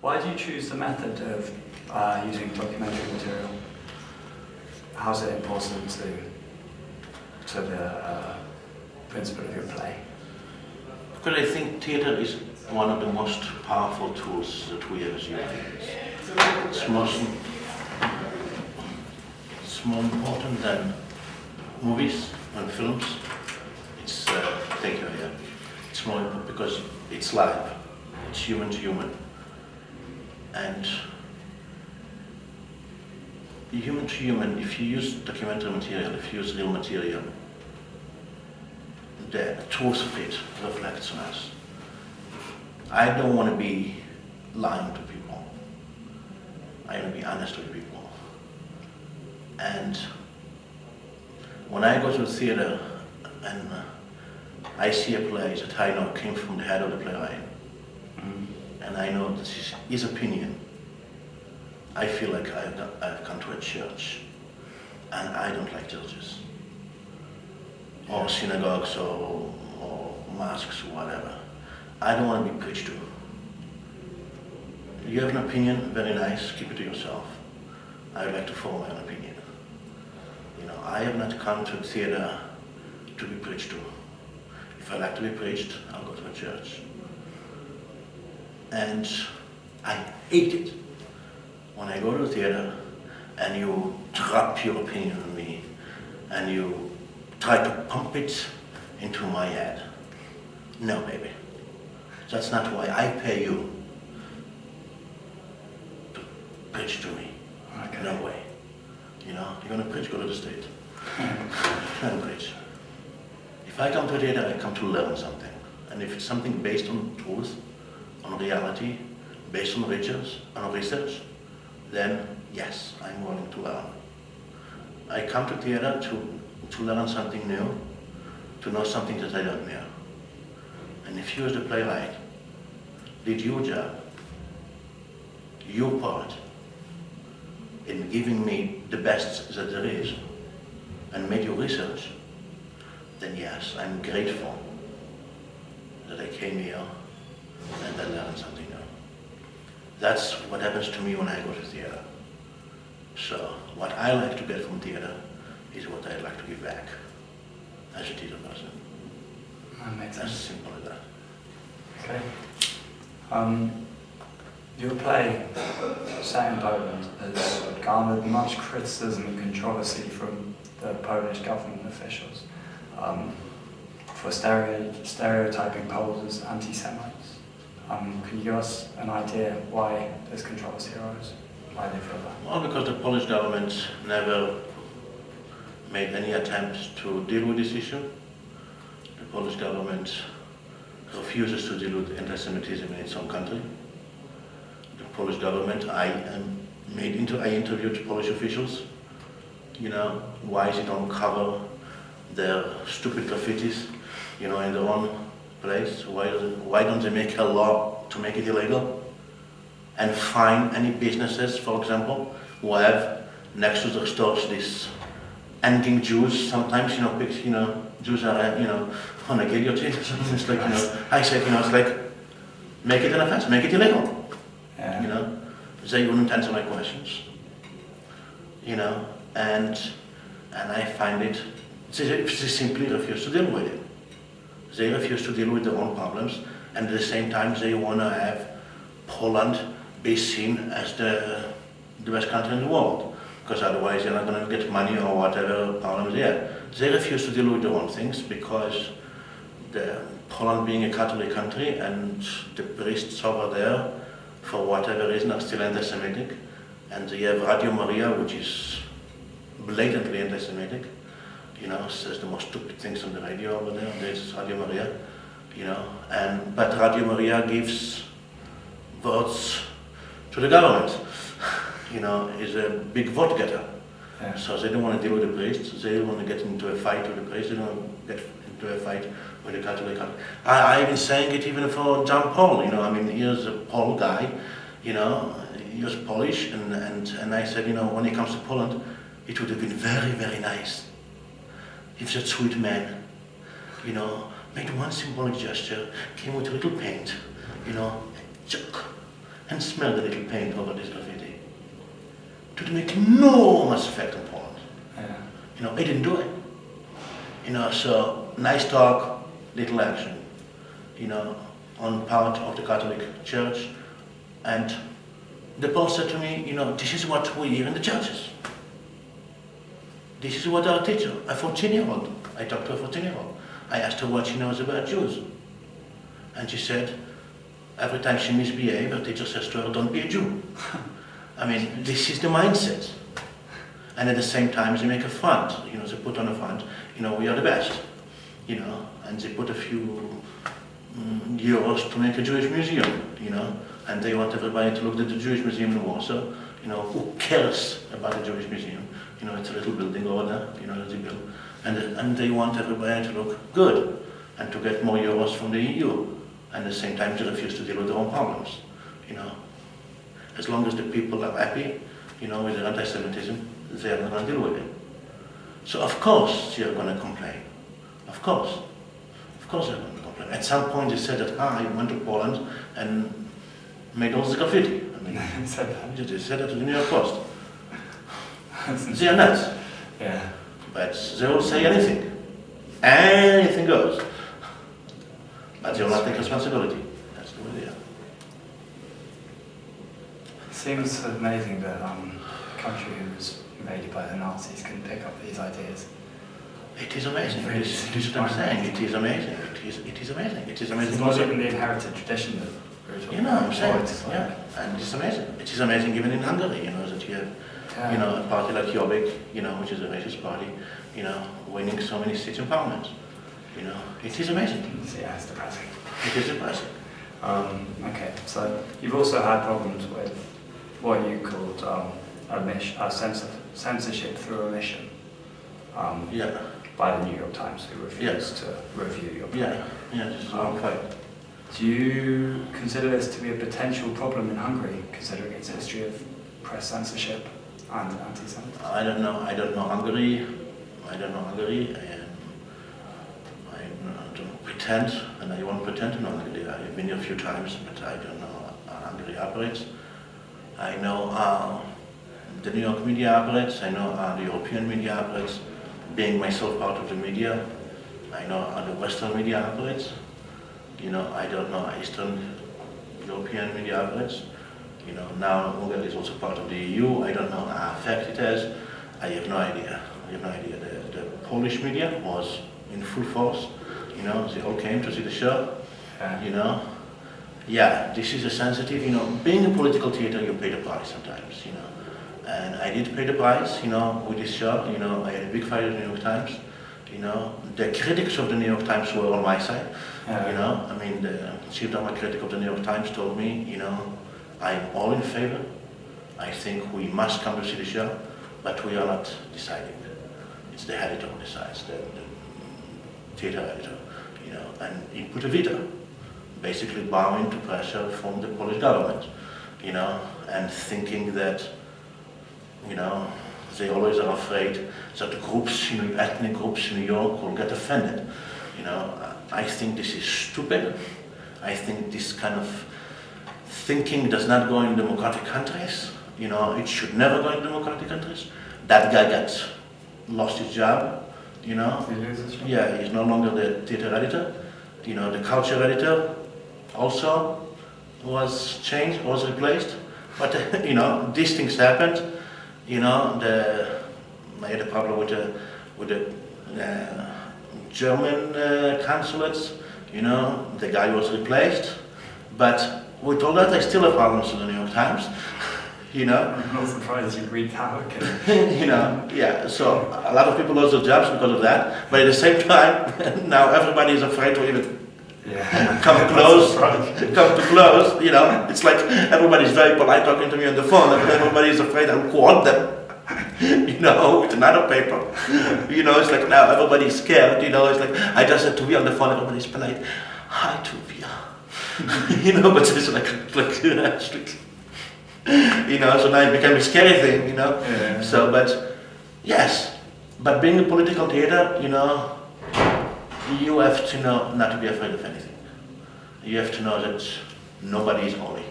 Why do you choose the method of using documentary material? How is it important to the principle of your play? Because I think theatre is one of the most powerful tools that we have as human beings. It's more important than movies and films. It's thank you, yeah. It's more important because it's live. It's human to human. And human to human, if you use documentary material, if you use real material, the truth of it reflects on us. I don't want to be lying to people. I want to be honest with people. And when I go to the theater and I see a play that I know came from the head of the playwright, and I know this is his opinion, I feel like I've come to a church, and I don't like churches, or synagogues, or mosques, or whatever. I don't want to be preached to. You have an opinion, very nice, keep it to yourself. I would like to form my own opinion. You know, I have not come to a theater to be preached to. If I like to be preached, I'll go to a church. And I hate it when I go to the theater and you drop your opinion on me and you try to pump it into my head. No, baby. That's not why I pay you to preach to me. Okay. No way. You know, you're gonna preach, go to the state. Don't preach. If I come to a theater, I come to learn something. And if it's something based on truth, on reality, based on research, then yes, I'm willing to learn. I come to theater to learn something new, to know something that I don't know. And if you as the playwright did your job, your part, in giving me the best that there is, and made your research, then yes, I'm grateful that I came here and I learned something new. That's what happens to me when I go to theater. So what I like to get from theater is what I'd like to give back as a theater person. That makes sense. As simple as that. Okay. Your play, set in Poland, has garnered much criticism and controversy from the Polish government officials for stereotyping Poles as anti-Semites. Can you give us an idea why this controversy arose? Why they feel that? Well, because the Polish government never made any attempt to deal with this issue. The Polish government refuses to deal with anti-Semitism in its own country. The Polish government, I interviewed Polish officials. You know, why is it on cover their stupid graffitis, you know, in their own place? Why don't they make a law to make it illegal? And fine any businesses, for example, who have next to their stores this hanging Jews. Sometimes, Jews are, on a guillotine. It's like, I said, it's like, make it an offense, make it illegal. Yeah. They wouldn't answer my questions. And I find they simply refuse to deal with it. They refuse to deal with their own problems, and at the same time they want to have Poland be seen as the best country in the world, because otherwise they're not going to get money or whatever problems there. They refuse to deal with their own things because Poland being a Catholic country and the priests over there, for whatever reason, are still anti-Semitic, and they have Radio Maria, which is blatantly anti-Semitic, says the most stupid things on the radio over there. There's Radio Maria, but Radio Maria gives votes to the government, is a big vote getter. Yeah. So they don't want to deal with the priests, they don't want to get into a fight with the priests, they don't want to get into a fight with the Catholic country. I've been saying it even for John Paul, here's a Paul guy, he was Polish, and I said, when he comes to Poland, it would have been very, very nice if that sweet man, made one symbolic gesture, came with a little paint, chalk, and smell the little paint over this graffiti. To make enormous effect on Poland. Yeah. You know, I didn't do it. You know, so nice talk, little action. You know, on part of the Catholic Church, and the Pope said to me, you know, this is what we hear in the churches. This is what our teacher, a 14-year-old, I talked to a 14-year-old. I asked her what she knows about Jews. And she said, every time she misbehaves, her teacher says to her, don't be a Jew. I mean, this is the mindset. And at the same time, they make a front, you know, they put on a front, you know, we are the best, you know, and they put a few euros to make a Jewish museum, you know, and they want everybody to look at the Jewish museum in Warsaw. You know, who cares about the Jewish museum? You know, it's a little building over there, you know, that they build. And they want everybody to look good and to get more euros from the EU. And at the same time, they refuse to deal with their own problems, you know. As long as the people are happy, you know, with their anti-Semitism, they are not going to deal with it. So of course they are going to complain. Of course. Of course they're going to complain. At some point they said that, you went to Poland and made all the graffiti. I mean, they said that to the New York Post. They are nuts. Yeah. But they will say anything. Anything goes. But they will not take responsibility. That's the way they are. It seems amazing that a country who was invaded by the Nazis can pick up these ideas. It is amazing. This is what I'm saying. It is amazing. It is amazing. It is amazing. It's not even the inherited tradition that you know what I'm saying? Yeah, and it's amazing. It is amazing even in Hungary, you know, that you have, you know, a party like Jobbik, you know, which is a racist party, you know, winning so many seats in parliament. You know, it is amazing. Yeah, it's depressing. It is depressing. Okay, so you've also had problems with what you called censorship through omission. Yeah. By the New York Times, who refused to review your play. Yeah, this is a long fight. Do you consider this to be a potential problem in Hungary, considering its history of press censorship and anti-Semitism? I don't know Hungary. I don't pretend, and I won't pretend to know Hungary. I've been here a few times, but I don't know how Hungary operates. I know the New York media operates. I know the European media operates. Being myself part of the media, I know how the Western media operates. You know, I don't know how Eastern European media operates. You know, now Hungary is also part of the EU. I don't know how effect it has. I have no idea. The Polish media was in full force. You know, they all came to see the show. You know, yeah, this is a sensitive. You know, being a political theater, you pay the price sometimes. You know. And I did pay the price, you know, with this show. You know, I had a big fight at the New York Times. You know, the critics of the New York Times were on my side. You know, I mean, the chief drama critic of the New York Times told me, you know, I'm all in favor. I think we must come to see the show, but we are not deciding. It's the editor who decides, the theater editor. You know, and he put a veto, basically bowing to pressure from the Polish government. You know, and thinking that, you know, they always are afraid that the groups, you know, ethnic groups in New York will get offended. You know, I think this is stupid. I think this kind of thinking does not go in democratic countries. You know, it should never go in democratic countries. That guy lost his job. You know, yeah, he's no longer the theater editor. You know, the culture editor also was changed, was replaced. But you know, these things happened. You know, I had a problem with the German consulates. You know, the guy was replaced, but with all that, I still have problems with the New York Times. You know, I'm not surprised you read that. You know, yeah. So a lot of people lost their jobs because of that. But at the same time, now everybody is afraid to even come close. Come too close. You know, it's like everybody's very polite talking to me on the phone, and everybody is afraid I'll quote them. You know, with another paper. You know, it's like now everybody's scared. You know, it's like I just had Tuvia on the phone. Everybody's polite. Hi, Tuvia. You know, but it's like you know, so now it became a scary thing, you know. Yeah. So, but yes, but being a political theater, you know, you have to know not to be afraid of anything. You have to know that nobody is holy.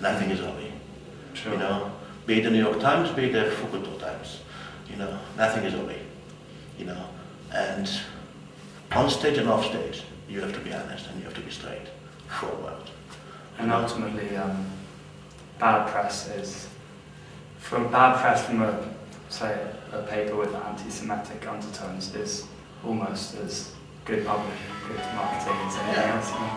nothing is holy. Sure. You know, be it the New York Times, be it the Fukuto Times. You know, nothing is holy. You know, and on stage and off stage, you have to be honest and you have to be straightforward. And ultimately, bad press from say, a paper with anti-Semitic undertones is almost as good publishing, good marketing as anything else. You know?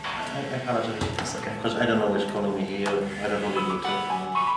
I apologize. That's okay. Because I don't know who's calling me here. I don't know the